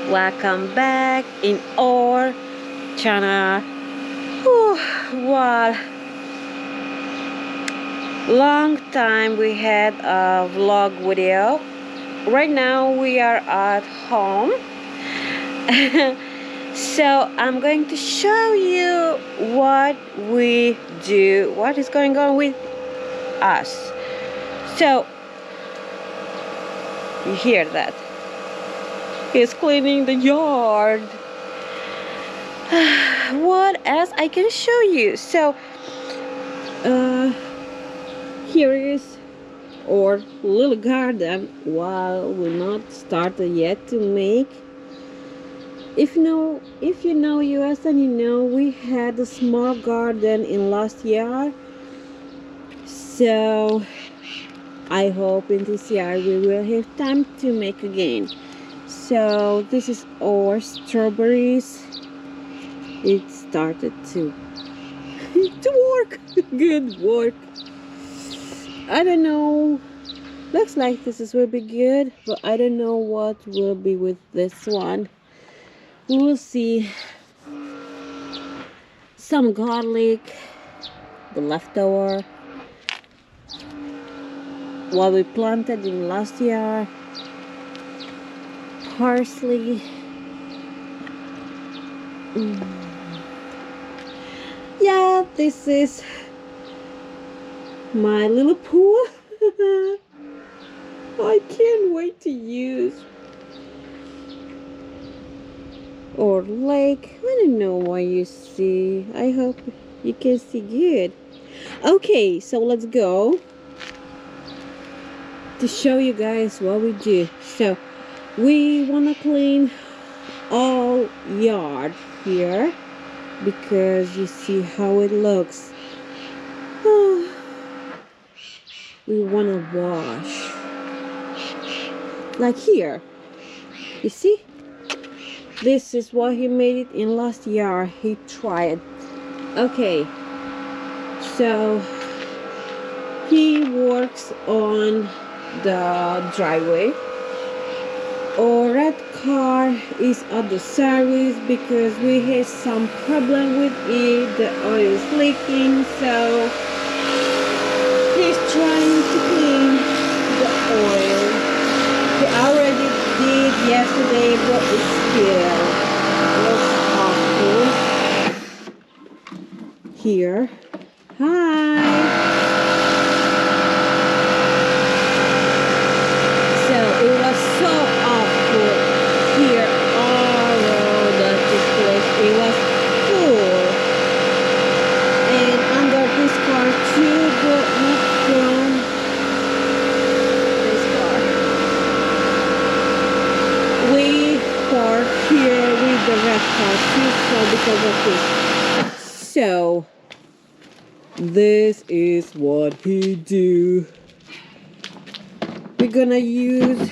Welcome back in our channel. Well, long time we had a vlog video. Right now we are at home. So I'm going to show you what we do, what is going on with us. So you hear that? He's cleaning the yard. What else I can show you? So here is our little garden. Well, we're not started yet to make. If you know us, then you know we had a small garden in last year. So I hope in this year we will have time to make again. So this is our strawberries. It started to work. Good work. I don't know. Looks like this will be good, but I don't know what will be with this one. We will see. Some garlic, the leftover, what we planted in last year. Parsley. Yeah, this is my little pool. I can't wait to use. Or lake. I don't know what you see. I hope you can see good. Okay, so let's go to show you guys what we do. So we want to clean all yard here because you see how it looks. We want to wash like here, you see, this is what he made it in last year. He tried. Okay, so he works on the driveway. Our red car is at the service because we had some problem with it. The oil is leaking, so he's trying to clean the oil. He already did yesterday, but it still looks awful. Here. Hi. So it was so awful here all around this place. It was full. And under this car too, but not from this car. We park here with the red car too, so because of this. So this is what he do. We're gonna use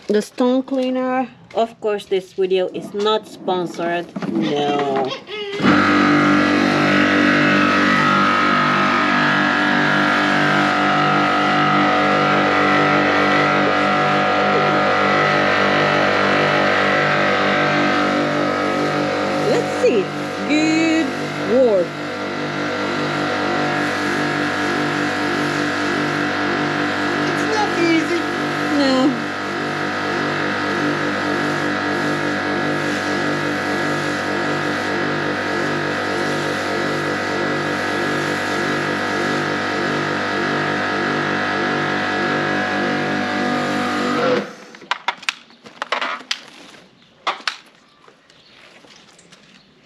the stone cleaner. Of course, this video is not sponsored. No. Let's see. Good work. No.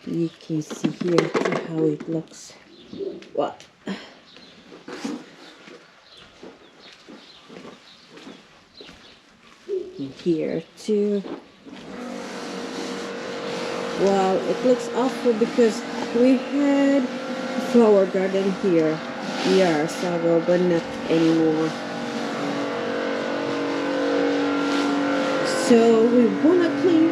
You can see here how it looks. What? Here too. Well, it looks awful because we had a flower garden here years ago, but not anymore. So we wanna clean.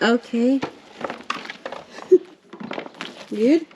Okay. Good.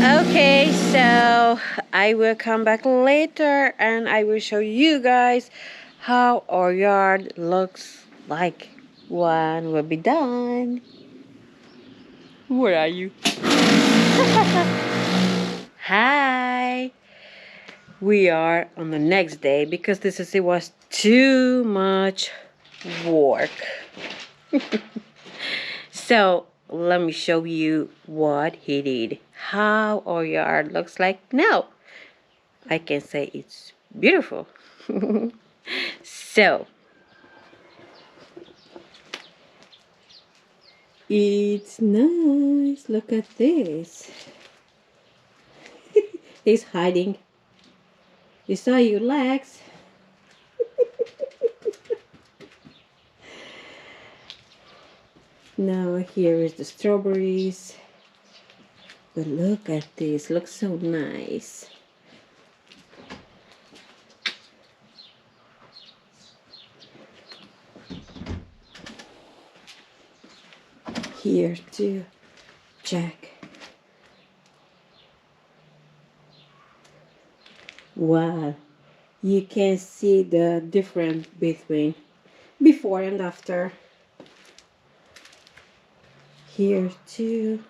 Okay, so I will come back later and I will show you guys how our yard looks like when we'll be done. Where are you? Hi! We are on the next day because it was too much work. So let me show you what he did. How our yard looks like now. I can say it's beautiful. So it's nice. Look at this. He's hiding. You saw your legs. Now here is the strawberries. But look at this. Looks so nice. Here too. Check. Wow. You can see the difference between before and after. Here too.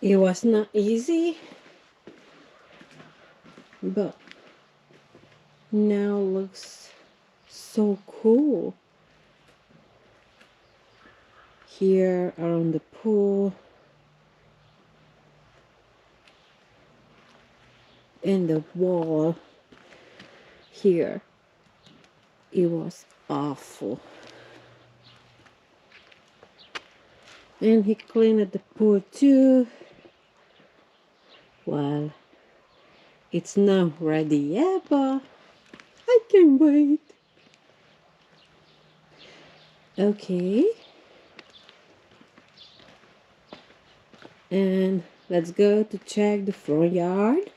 It was not easy, but now looks so cool. Here around the pool and the wall here, it was awful. And he cleaned the pool too. Well, it's not ready yet, but I can wait. Okay. And let's go to check the front yard.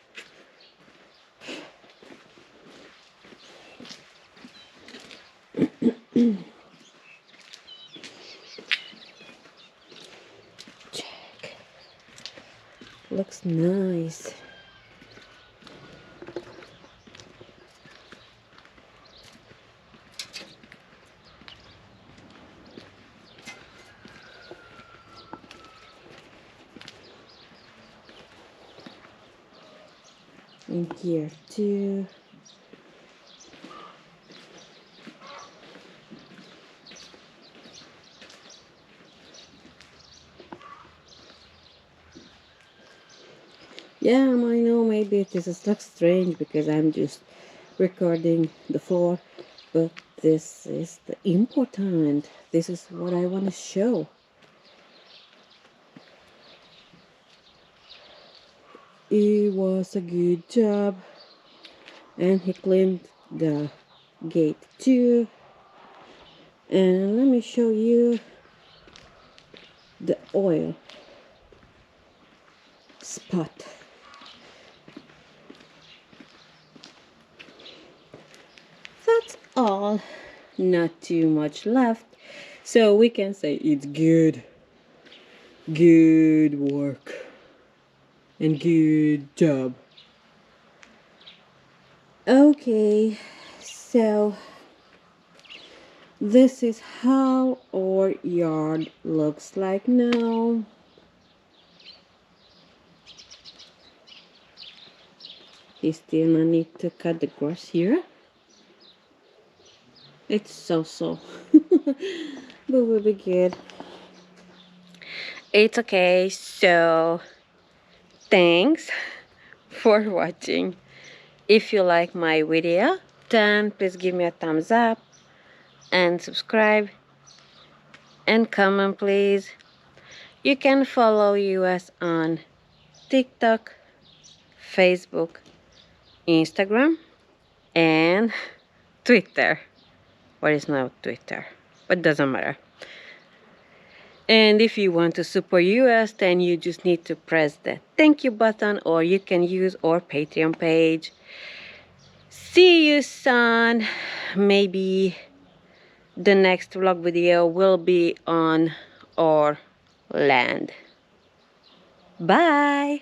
Check. Looks nice. And here too. Yeah, I know maybe this looks strange because I'm just recording the floor, but this is the important. This is what I want to show. It was a good job, and he cleaned the gate too. And let me show you the oil. spot. That's all. Not too much left. So we can say it's good. Good work. And good job. Okay, so this is how our yard looks like now. You still need to cut the grass here. It's so, but we'll be good. It's okay, so thanks for watching. If you like my video, then please give me a thumbs up and subscribe and comment please. You can follow us on TikTok, Facebook, Instagram, and Twitter. What is now Twitter? But doesn't matter. And if you want to support us, then you just need to press the thank you button, or you can use our Patreon page. See you soon. Maybe the next vlog video will be on our land. Bye.